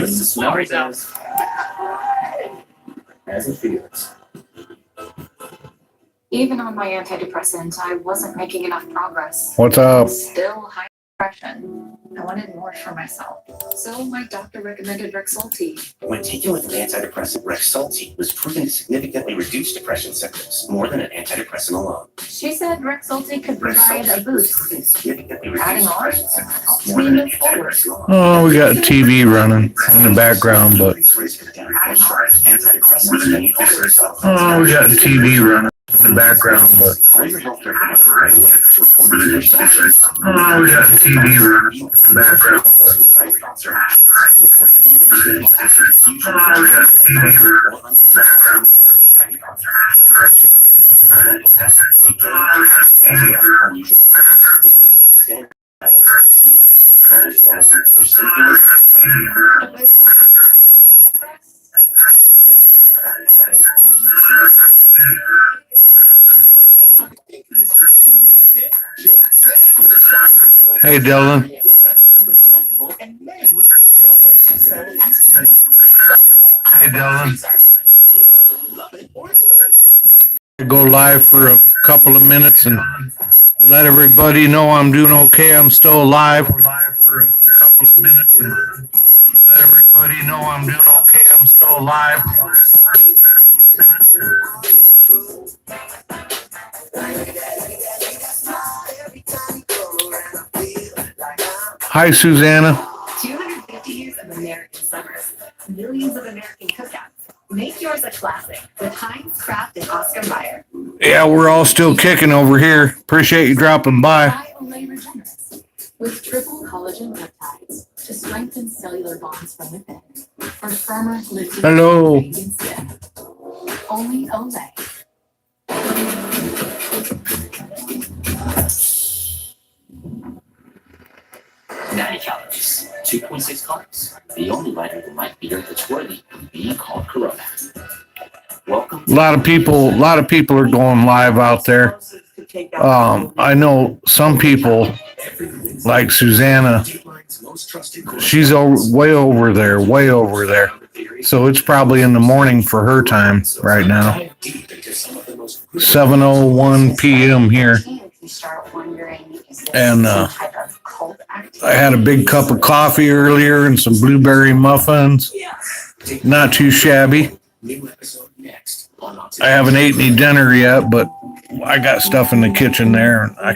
It's the smell as it feels. Even on my antidepressant, I wasn't making enough progress. What's up? Still high depression. I wanted more for myself. So my doctor recommended Rexulti. When taken with an antidepressant, Rexulti was proven to significantly reduce depression symptoms, more than an antidepressant alone. She said Rexulti could provide a boost. Significantly Adding reduced on depression symptoms, helps more me than an move forward. antidepressant alone. Oh, we got TV running in the background, but oh, we got TV running in the background, but oh, we got TV running in the background. Hey, Dylan. Hey, Dylan. I go live for a couple of minutes and let everybody know I'm doing okay. I'm still alive. For a couple of minutes and let everybody know I'm doing okay. I'm still alive. Hi, Susanna. 250 years of American summers, millions of American cookouts. Make yours a classic with Heinz, Kraft, and Oscar Mayer. Yeah, we're all still kicking over here. Appreciate you dropping by. Olay Regenerist with triple collagen peptides to strengthen cellular bonds from within. For firmer, lifted, Hello. radiant skin. Only Olay. 90 calories, 2.6 carbs. The only vitamin light beer that's worthy of being called Corona. Welcome. A lot of people are going live out there. I know some people like Susanna. She's way over there. So it's probably in the morning for her time right now. 7:01 p.m. here. And I had a big cup of coffee earlier and some blueberry muffins. Not too shabby. I haven't eaten any dinner yet, but I got stuff in the kitchen there, and I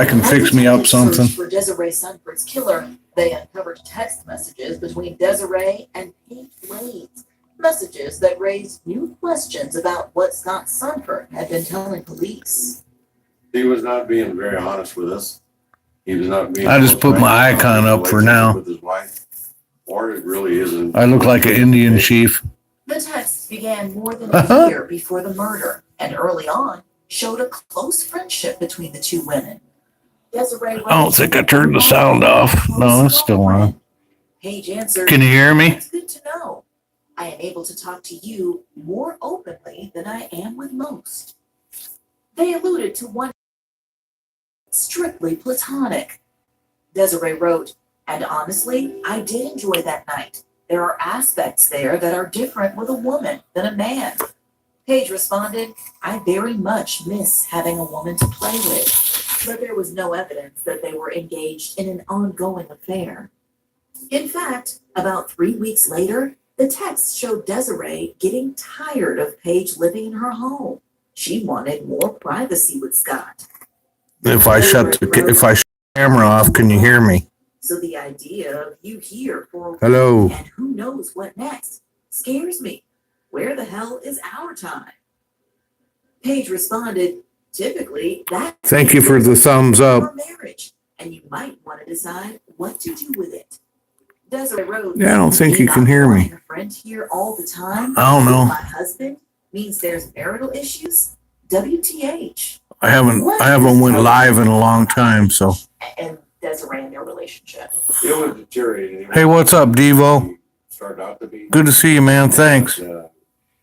can fix me up something. For Desiree Sunford's killer, they uncovered text messages between Desiree and Pete Wade's. Messages that raised new questions about what Scott Sunford had been telling police. He was not being very honest with us. He was not being. I just put my icon up for now. With his wife, or it really isn't. I look like an Indian chief. The texts began more than a year before the murder, and early on showed a close friendship between the two women. Desiree I don't think I turned the sound off. No, it's still on. Paige answered, Can you hear me? "It's good to know. I am able to talk to you more openly than I am with most." They alluded to one strictly platonic. Desiree wrote, "And honestly, I did enjoy that night. There are aspects there that are different with a woman than a man." Paige responded, "I very much miss having a woman to play with," but there was no evidence that they were engaged in an ongoing affair. In fact, about 3 weeks later, the text showed Desiree getting tired of Paige living in her home. She wanted more privacy with Scott. If I shut the camera off, can you hear me? So the idea of you here for Hello. and who knows what next scares me. Where the hell is our time? Paige responded, "Typically, that Thank you for the thumbs up. your marriage, and you might want to decide what to do with it." Desiree wrote, Yeah, I don't think you "Not can hear me. wanting a friend here all the time. I don't know. My husband means there's marital issues. WTH." I haven't went live in a long time, so. And Desiree and their relationship. It was deteriorating. Hey, what's up, Devo? Started out to be. Good to see you, man. Thanks.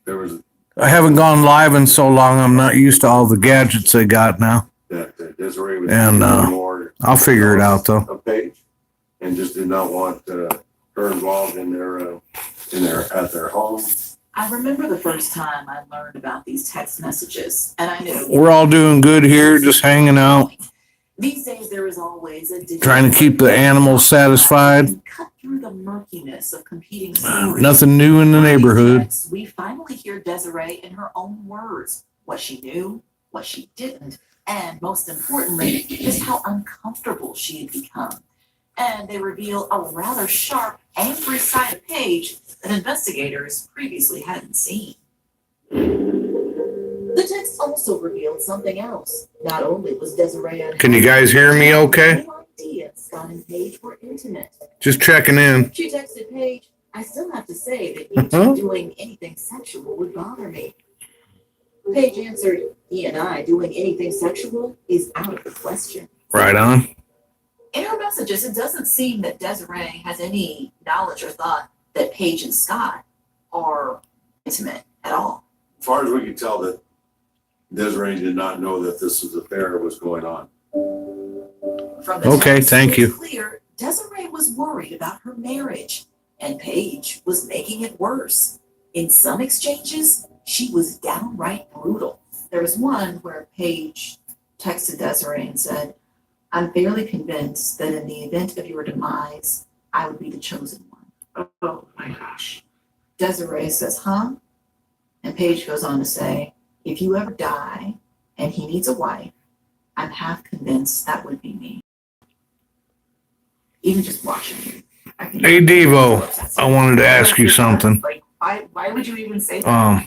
There was I haven't gone live in so long. I'm not used to all the gadgets they got now. that Desiree was And, more I'll figure it out, though. of Paige, and just did not want her her involved in at their home? I remember the first time I learned about these text messages, and I knew. We're all doing good here, just hanging out, These days, there is always a digital trying to keep the animals satisfied. Cut through the murkiness of competing stories. Nothing new in the neighborhood. We finally hear Desiree in her own words, what she knew, what she didn't, and most importantly, just how uncomfortable she had become. And they reveal a rather sharp, angry side of Paige that investigators previously hadn't seen. The text also revealed something else. Not only was Desiree unhappy, Can you guys hear me okay? no idea Scott and Paige were intimate. Just checking in. She texted Paige, I still have to say that you two doing anything sexual would bother me. Paige answered, he and I doing anything sexual is out of the question. Right on. In her messages, it doesn't seem that Desiree has any knowledge or thought that Paige and Scott are intimate at all. As far as we can tell, that Desiree did not know that this affair was going on. From the Okay, text, thank you. it's clear Desiree was worried about her marriage, and Paige was making it worse. In some exchanges, she was downright brutal. There was one where Paige texted Desiree and said, I'm fairly convinced that in the event of your demise, I would be the chosen one. Oh my gosh. Desiree says, huh? And Paige goes on to say, if you ever die and he needs a wife, I'm half convinced that would be me. Even just watching you. Hey, Devo, I wanted to ask you something. Like, why would you even say that?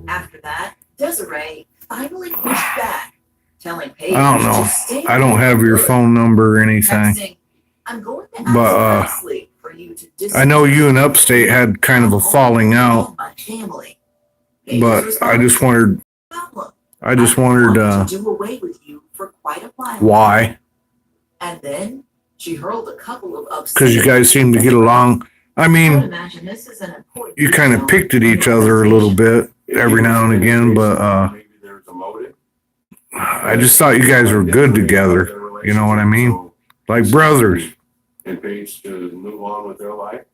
After that, Desiree finally pushed back, telling Paige I don't know. to stay I don't have your phone number or anything. texting, I'm going to ask But, nicely for you to I know you and Upstate had kind of a falling out, my family. but I just wondered, to do away with you for quite a while. why? And then she hurled a couple of upset. Because you guys seem to get along. I I would mean, imagine this is an important you kind of picked at each other a little bit every now and again, but Maybe there's a motive. I just thought you guys were good together. You know what I mean? Like brothers. And Paige to move on with their life.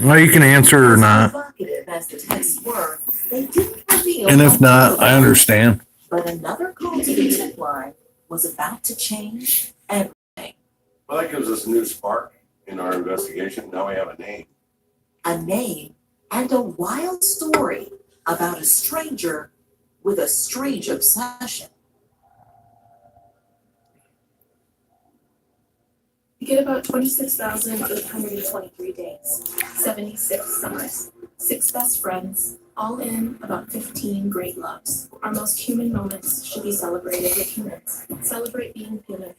Well, you can answer or As not. provocative as the texts were, they didn't reveal And if not, I how- understand. But another call to the tip line was about to change everything. Well, that gives us a new spark in our investigation. Now we have a name. A name and a wild story about a stranger with a strange obsession. You get about 26,823 days, 76 summers, 6 best friends, all in about 15 great loves. Our most human moments should be celebrated with humans. Celebrate being human.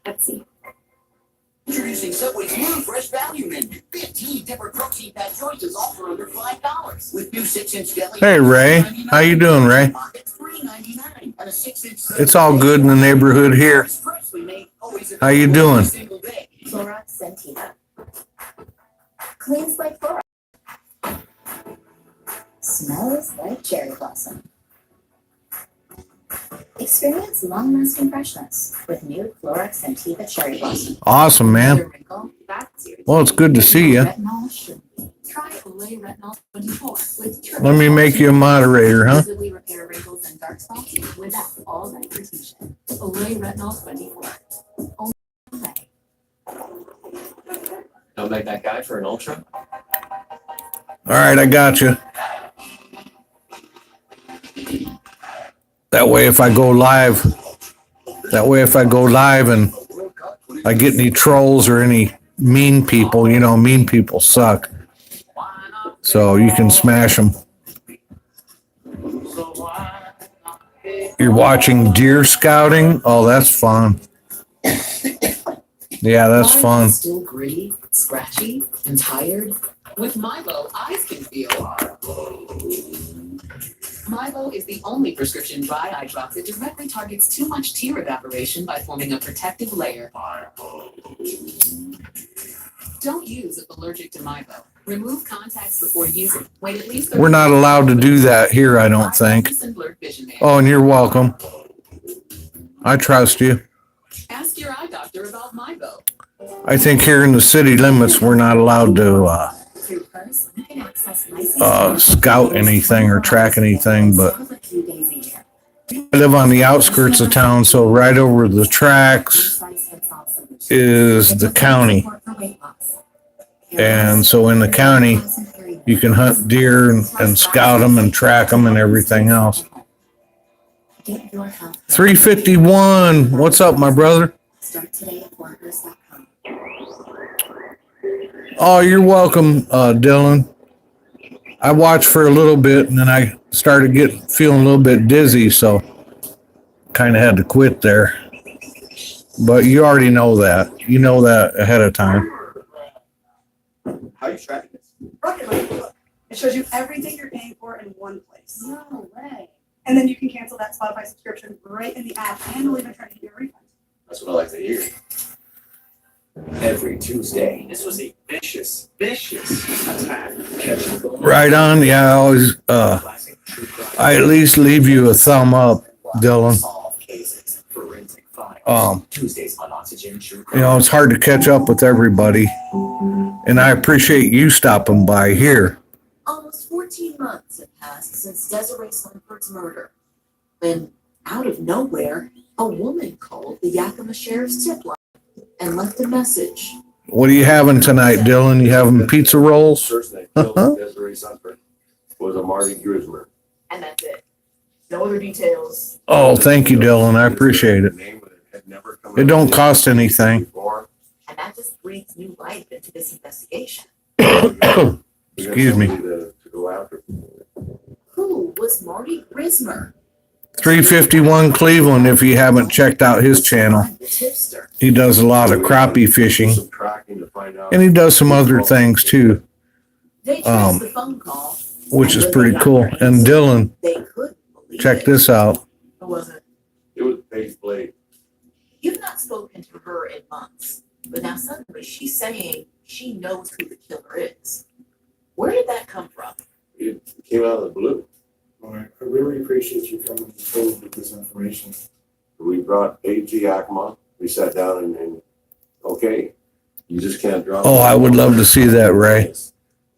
Etsy. Introducing Subway's new fresh value menu. 15 different protein fat choices, all for under $5. With new 6-inch deli. Hey, Ray. How you doing, Ray? It's $3.99 and a 6-inch. It's all good in the neighborhood here. Freshly made, always How you available doing? every single day. Clorox Sentiva. Cleans like Clorox. Smells like cherry blossom. Experience long-lasting freshness with new Clorox Sentiva cherry blossom. Awesome, man. Your wrinkle, that's your Well, it's good to see you. Retinol should be. Try Olay Retinol 24 with triple. Let me make you a moderator, huh? Visibly repair wrinkles and dark spots without all that precision. Olay Retinol 24. Only Olay. Don't make that guy for an ultra. All right, I got you. That way, if I go live and I get any trolls or any mean people, you know, mean people suck. So you can smash them. You're watching deer scouting? Oh, that's fun. Yeah, that's Mine fun. is still gritty, scratchy, and tired. With Milo, eyes can feel. Milo is the only prescription dry eye drop that directly targets too much tear evaporation by forming a protective layer. Don't use if allergic to Milo. Remove contacts before using. Wait at least. We're not allowed to do that here, I don't think. Oh, and you're welcome. I trust you. Ask your eye doctor about Milo. I think here in the city limits, we're not allowed to scout anything or track anything, but I live on the outskirts of town, so right over the tracks is the county. And so in the county, you can hunt deer and scout them and track them and everything else. 351. What's up, my brother? Oh, you're welcome, Dylan. I watched for a little bit and then I started feeling a little bit dizzy, so kind of had to quit there. But you already know that. You know that ahead of time. How are you tracking this? Rocket Link, look. It shows you everything you're paying for in one place. No way. And then you can cancel that Spotify subscription right in the app, and it'll even try to give you a refund. That's what I like to hear. Every Tuesday, this was a vicious attack. Right on. Yeah, I always, I at least leave you a thumb up, Dylan. Tuesdays on Oxygen. You know, it's hard to catch up with everybody. And I appreciate you stopping by here. Almost 14 months have passed since Desiree Slimford's murder, when, out of nowhere, a woman called the Yakima Sheriff's tip line and left a message. What are you having tonight, Dylan? You having pizza rolls? First name, Desiree Sunford, was a Marty Grismer. And that's it. No other details. Oh, thank you, Dylan. I appreciate it. It don't cost anything. And that just breathes new life into this investigation. Excuse me. To go after. Who was Marty Grismer? 351 Cleveland, if you haven't checked out his channel. The tipster. He does a lot of crappie fishing. Some tracking to find out. And he does some other things too, They traced the phone call. which is pretty cool. And Dylan, They couldn't believe check it. this out. Who was it? It was Paige Blade. You've not spoken to her in months, but now suddenly she's saying she knows who the killer is. Where did that come from? It came out of the blue. All right, I really appreciate you coming forward with this information. We brought Paige Yakima. We sat down and okay, you just can't drop. Oh, I would love to see that, Ray.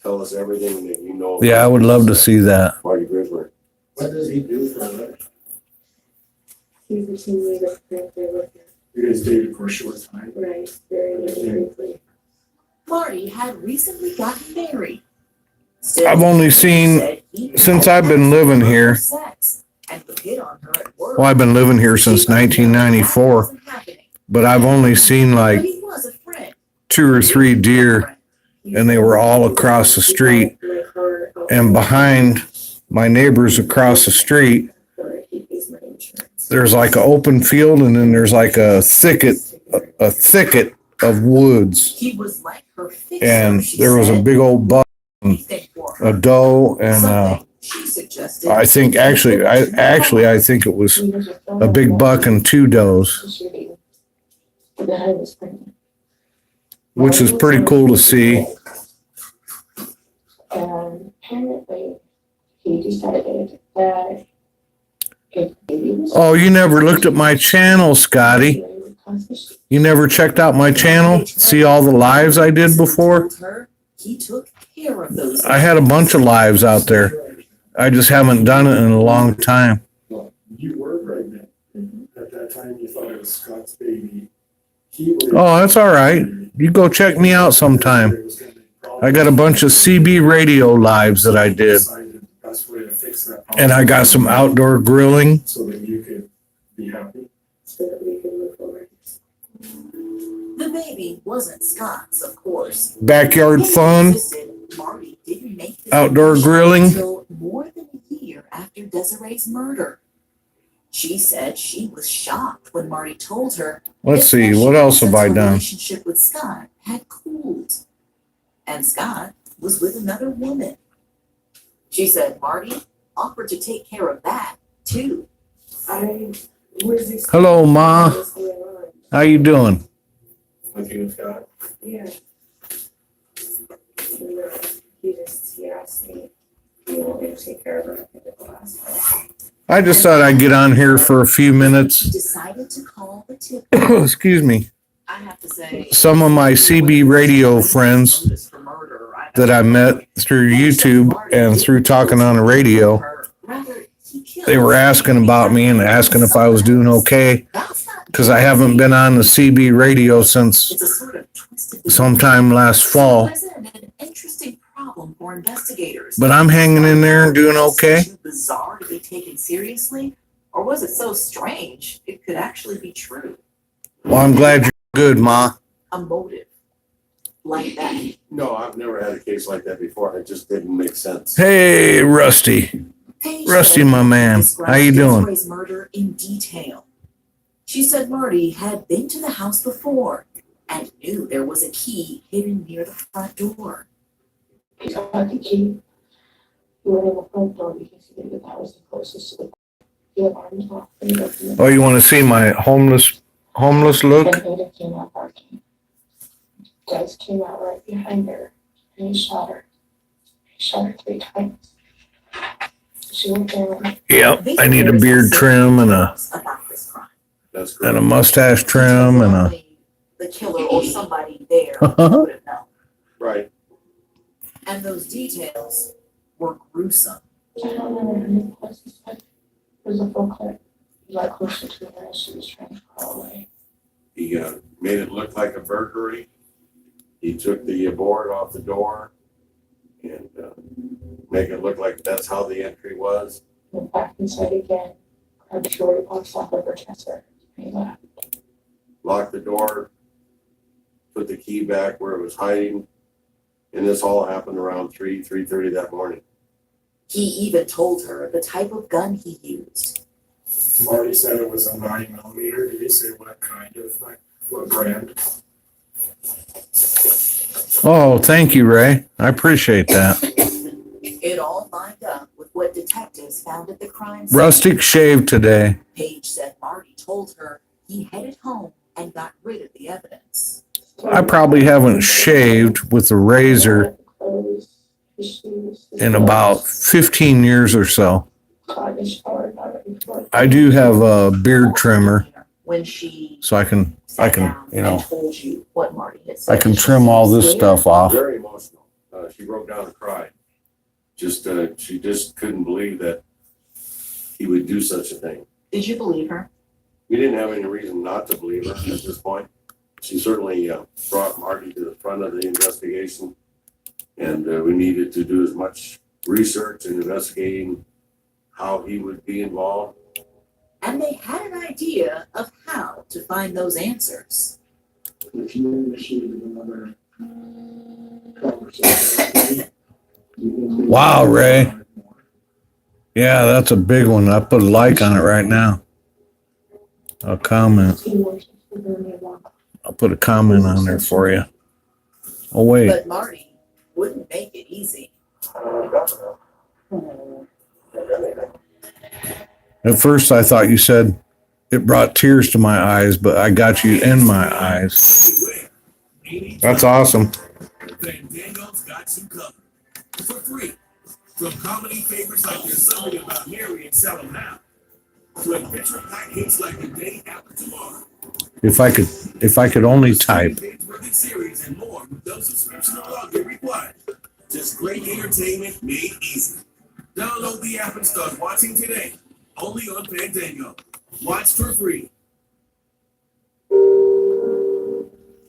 Tell us everything that you know. Yeah, I would love to see that. Marty Grismer. What does he do for a living? He's a team leader for You guys dated for a short time. right, very briefly. Marty had recently gotten married. I've only seen, since I've been living here, well, I've been living here since 1994, but I've only seen like 2 or 3 deer, and they were all across the street. And behind my neighbors across the street, there's like an open field, and then there's like a thicket of woods. And there was a big old buck, a doe, and I think I think it was a big buck and 2 does, which is pretty cool to see. And apparently, he decided that if baby was Oh, you never looked at my channel, Scotty. You never checked out my channel? See all the lives I did before? I had a bunch of lives out there. I just haven't done it in a long time. Well, you were pregnant. At that time, you thought it was Scott's baby. He was. Oh, that's all right. You go check me out sometime. I got a bunch of CB radio lives that I did. And I got some outdoor grilling. So that you could be happy. so that we can move forward. The baby wasn't Scott's, of course. Backyard fun. Marty didn't make this Outdoor admission grilling. until more than a year after Desiree's murder. She said she was shocked when Marty told her. Let's see, what else have I Her done? relationship with Scott had cooled, and Scott was with another woman. She said Marty offered to take care of that too. I was. Hello, Ma. What's going on? How you doing? With you, Scott. Yeah. He asked me, do you want me to take care of her? I think the last time. I just thought I'd get on here for a few She minutes. decided to call the tip. Excuse me. I have to say. Some of my CB radio friends For murder, I that I met through YouTube and through talking on the radio. They were asking about me and asking if I was doing okay, because I haven't been on the CB radio since sometime last fall. Interesting problem for investigators. But I'm hanging in there and doing okay. Too bizarre to be taken seriously, or was it so strange it could actually be true? Well, I'm glad you're good, Ma. A motive like that. No, I've never had a case like that before. It just didn't make sense. Hey, Rusty. Paige Rusty, said my man. described How you doing? Desireen's murder in detail. She said Marty had been to the house before and knew there was a key hidden near the front door. He got the key. He went in the front door because he knew that was the closest to the. He had arms off and he opened Oh, you want to see my homeless look? Then Ada came out barking. Guys came out right behind her and he shot her. He shot her 3 times. She went down. Yep, I need a beard trim and a That's great. mustache trim and a. The killer or somebody there would have known. Right. And those details were gruesome. I don't remember her name was, but there's a full clip. He got closer to her as she was trying to crawl away. He made it look like a burglary. He took the board off the door and make it look like that's how the entry was. Went back inside again, grabbed a jewelry box off of her dresser, and he left. Locked the door, put the key back where it was hiding. And this all happened around 3:30 that morning. He even told her the type of gun he used. Marty said it was a 9mm. Did he say what kind of, like, what brand? Oh, thank you, Ray. I appreciate that. It all lined up with what detectives found at the crime scene. Rustic shave today. Paige said Marty told her he headed home and got rid of the evidence. I probably haven't shaved with a razor in about 15 years or so. I do have a beard trimmer, When she so I can, you know, told you what Marty had I said. can trim all this stuff off. Very emotional. She broke down and cried. She just couldn't believe that he would do such a thing. Did you believe her? We didn't have any reason not to believe her at this point. She certainly brought Marty to the front of the investigation, and we needed to do as much research and investigating how he would be involved. And they had an idea of how to find those answers. If you initiated another conversation. Wow, Ray. Yeah, that's a big one. I put a like on it right now. A comment. I'll put a comment on there for you. Oh, wait. But Marty wouldn't make it easy. At first, I thought you said it brought tears to my eyes, but I got you in my eyes. That's awesome. Fandango's got you covered for free. From comedy favorites like There's Something About Mary and Sell 'Em Now, to adventure pack hits like The Day After Tomorrow. If I could only type. Series and more with no subscription or login required. Just great entertainment made easy. Download the app and start watching today. Only on Fandango. Watch for free.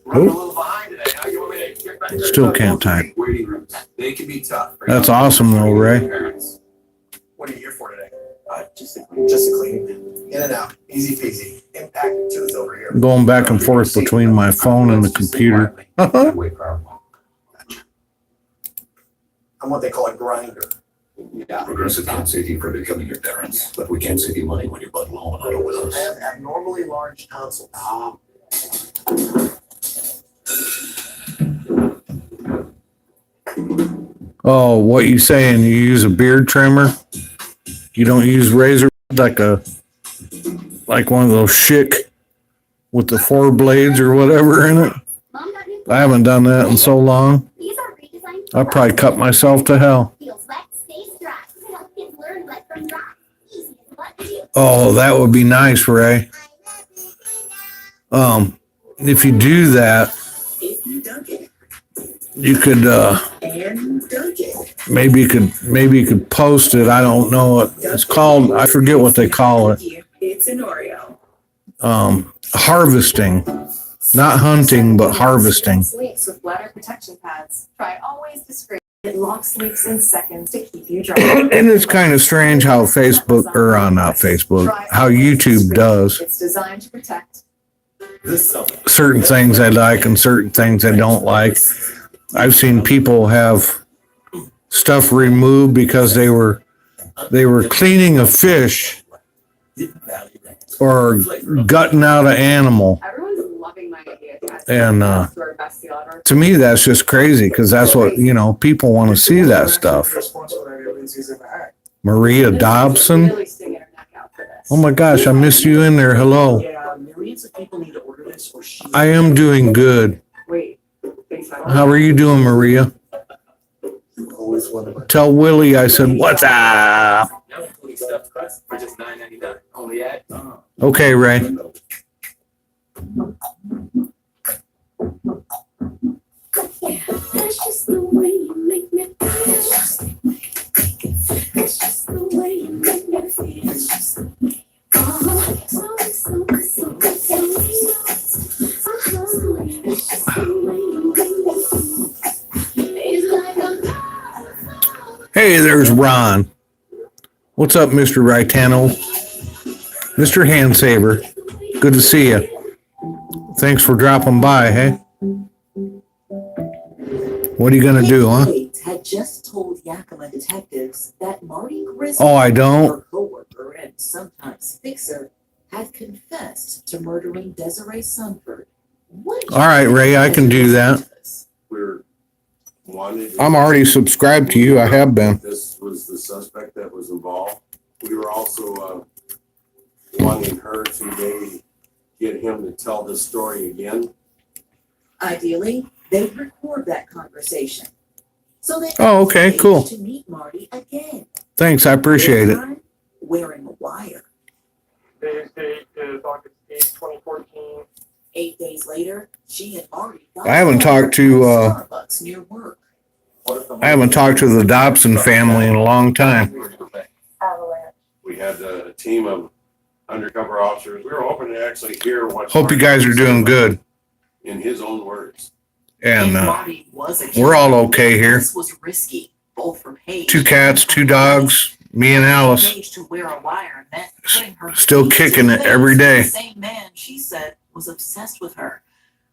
Running a little behind today. How you want me to get back there? Still can't type. Waiting rooms. They can be tough. That's awesome though, Ray. What are you here for today? Just a clean. In and out. Easy peasy. Impact to us over here. Going back and forth between my phone and the computer. I'm what they call a grinder. Yeah. Progressive can't save you from becoming your parents, but we can save you money when you're bundled home and auto with us. I have abnormally large tonsils. Oh, what you saying? You use a beard trimmer? You don't use razor like one of those Schick with the 4 blades or whatever in it? I haven't done that in so long. I probably cut myself to hell. Oh, that would be nice, Ray. If you do that, you could, maybe you could post it. I don't know what it's called. I forget what they call it. It's an Oreo. Harvesting, not hunting, but harvesting. Leaks with bladder protection pads. Try always discreet. It locks leaks in seconds to keep you dry. And it's kind of strange how Facebook, or not Facebook, how YouTube does. It's designed to protect. Certain things I like and certain things I don't like. I've seen people have stuff removed because they were cleaning a fish or gutting out an animal. Everyone's loving my idea. And to me, that's just crazy because that's what, people want to see that stuff. Maria Dobson. Really sticking her neck out for this. Oh my gosh, I missed you in there. Hello. Yeah, millions of people need to order this or she. I am doing good. Wait. How are you doing, Maria? Tell Willie I said, what's up? For just $9.99. Only at Okay, Ray. That's just the way you make me feel. It's just the way you make me feel. It's just the way. So it's just the way you make me feel. It's like a Hey, there's Ron. What's up, Mr. Ritano? Mr. Handsaver. Good to see you. Thanks for dropping by, hey? What are you going to do, huh? Wade had just told Yakima detectives that Marty Griswold, Oh, I don't? her coworker and sometimes fixer, had confessed to murdering Desiree Sunford. What? All right, Ray, I can do that. We're wanted. I'm already subscribed to you. I have been. This was the suspect that was involved. We were also wanting her to maybe get him to tell this story again. Ideally, they'd record that conversation. So they Oh, okay, cool. to meet Marty again. Thanks, I appreciate This it. time, wearing a wire. Today's date is August 8th, 2014. 8 days later, she and Marty got I haven't talked to, Starbucks near work. I haven't talked to the Dobson family in a long time. We had a team of undercover officers. We were hoping to actually hear what. Hope you guys are doing good. In his own words. And Marty was a we're all killer. okay here. This was risky, both for Paige. 2 cats, 2 dogs, me and Alice. Paige to wear a wire meant putting her Still face kicking to it face every day. The same man she said was obsessed with her,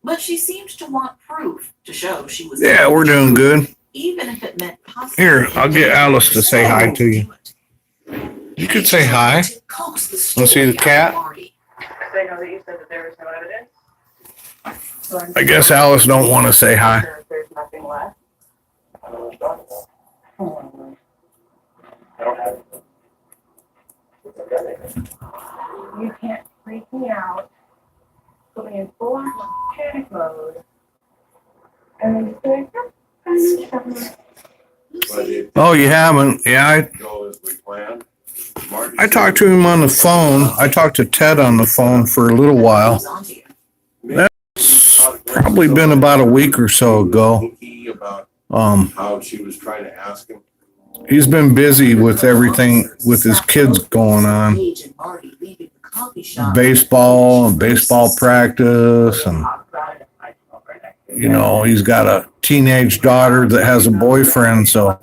but she seemed to want proof to show she was. Yeah, we're doing good. Even if it meant possibly. Here, I'll get Alice to say hi to you. You could say hi. Want to see the cat? They know that you said that there was no evidence. I guess Alice don't want to say hi. There's nothing left. You can't freak me out. Put me in full on panic mode. And then just be like, "Yep, I'm just But it Oh, you haven't? Yeah, didn't go as we planned. Marty I talked to him on the phone. I talked to Ted on the phone for a little while. It's probably been about a week or so ago. About Um, how she was trying to ask him. he's been busy with everything with his kids going on. Paige and Marty leaving the coffee shop. Baseball and baseball practice, and he's got a teenage daughter that has a boyfriend, so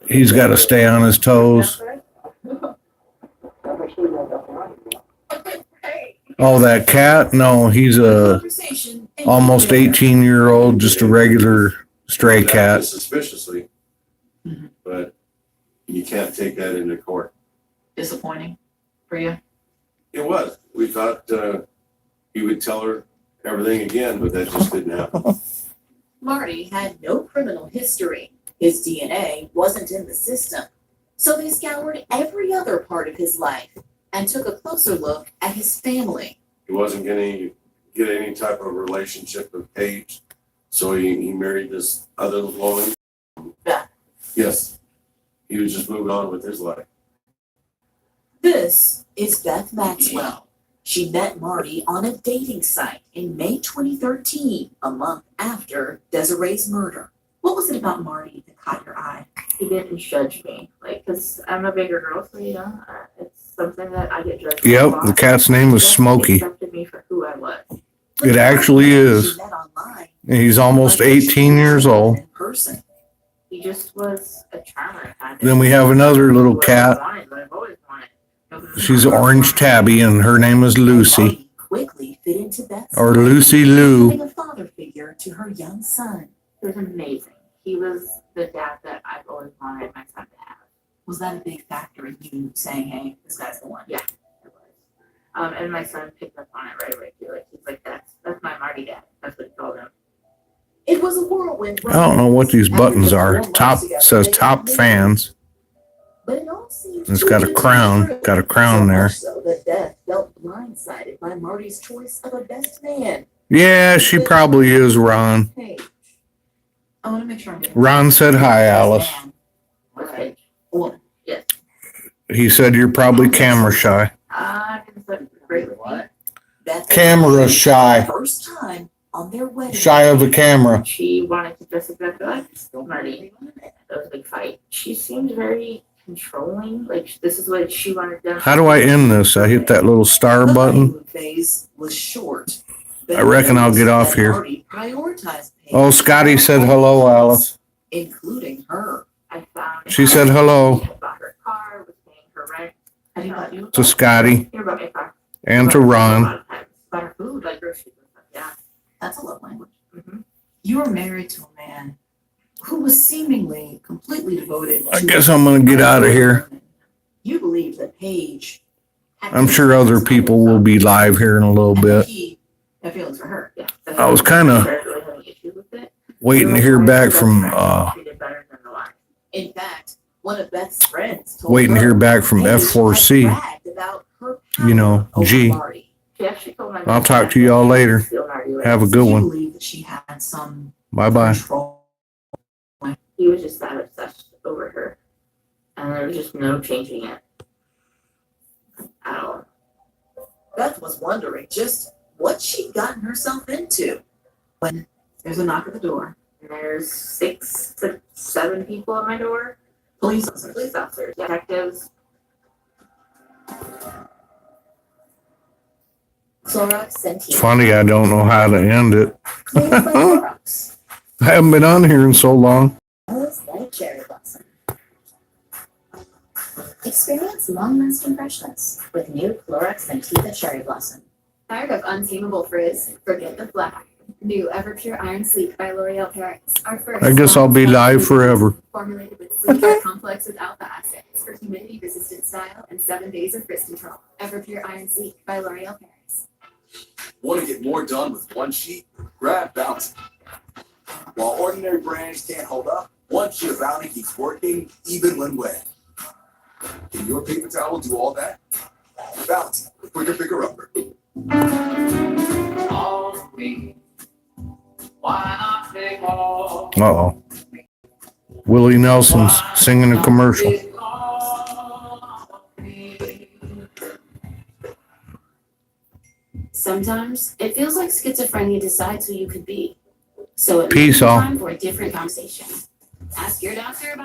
he's got to stay on his toes. Oh, that cat? No, he's a almost 18-year-old, just a regular stray That cat. was Suspiciously, but you can't take that into court. Disappointing for you. It was. We thought he would tell her everything again, but that just didn't happen. Marty had no criminal history. His DNA wasn't in the system. So they scoured every other part of his life and took a closer look at his family. He wasn't going to get any type of relationship with Paige, so he married this other woman. Beth. Yes. He was just moving on with his life. This is Beth Maxwell. She met Marty on a dating site in May 2013, a month after Desiree's murder. What was it about Marty that caught your eye? He didn't judge me, like, cause I'm a bigger girl, so it's something that I get judged. Yep, the cat's name was Smokey. Accepted me for who I was. It actually is. She met online. He's almost 18 years old. In person. He just was a charmer. Then we have another little cat. I've always wanted. She's orange tabby, and her name is Lucy, Marty quickly fit into that. or Lucy Lou. Being a father figure to her young son. It was amazing. He was the dad that I've always wanted my son to have. Was that a big factor in you saying, "Hey, this guy's the one"? Yeah, it was. And my son picked up on it right away too. Like, he's like, that's my Marty dad. That's what he called him. It was a whirlwind. I don't know what these buttons are. Top says top fans. But it all seems It's got a crown. Got a crown there. So that Beth felt blindsided by Marty's choice of a best man. Yeah, she probably is, Ron. Hey, I want to make sure I'm getting Ron said hi, Alice. Okay. Woman. Yes. He said you're probably camera shy. Great with me. Beth Camera shy. First time on their wedding. Shy of the camera. She wanted to dress exactly like Marty. That was a big fight. She seemed very controlling. Like, this is what she wanted done. How do I end this? I hit that little star The button. honeymoon phase was short. I reckon I'll get off here. Marty prioritized Oh, Scotty said hello, Alice. including her. I found She said hello I bought her a car, was paying her rent. Have you got you? to Scotty Here about my car. and to Ron. Bought her food, like groceries and stuff. Yeah. That's a love language. Mm-hmm. You were married to a man who was seemingly completely devoted. I to guess I'm gonna get out of here. You believe that Paige. had I'm sure other people will be live here in a little and that bit. he had feelings for her. Yeah. I was kinda waiting to hear back from, In fact, one of Beth's friends told waiting to her hear back from Paige had F4C. bragged about her power You know, over G. Marty. I'll talk to y'all later. Have a good You one. believe that she had some Bye-bye. control. He was just that obsessed over her. And there was just no changing it at all. Beth was wondering just what she'd gotten herself into when there's a knock at the door. And there's 6 to 7 people at my door. Police Police officers, detectives. Clorox Scented. Funny, I don't know how to end it. Clean by Clorox. I haven't been on here in so long. Smells like cherry blossom. Experience long-lasting freshness with new Clorox Scented Cherry Blossom. Tired of untamable frizz? Forget the black. New Everpure Iron Sleek by L'Oreal Paris. Our first. I guess I'll be live forever. Formulated with sleek complex with alpha acids for humidity-resistant style and 7 days of frizz control. Everpure Iron Sleek by L'Oreal Paris. Want to get more done with one sheet? Grab Bounty. While ordinary brands can't hold up, one sheet of Bounty keeps working even when wet. Can your paper towel do all that? Bounty, the quicker picker upper. Uh-oh. Willie Nelson's singing a commercial. Sometimes it feels like schizophrenia decides who you could be. So it Peace, may be all. time for a different conversation. Ask your doctor about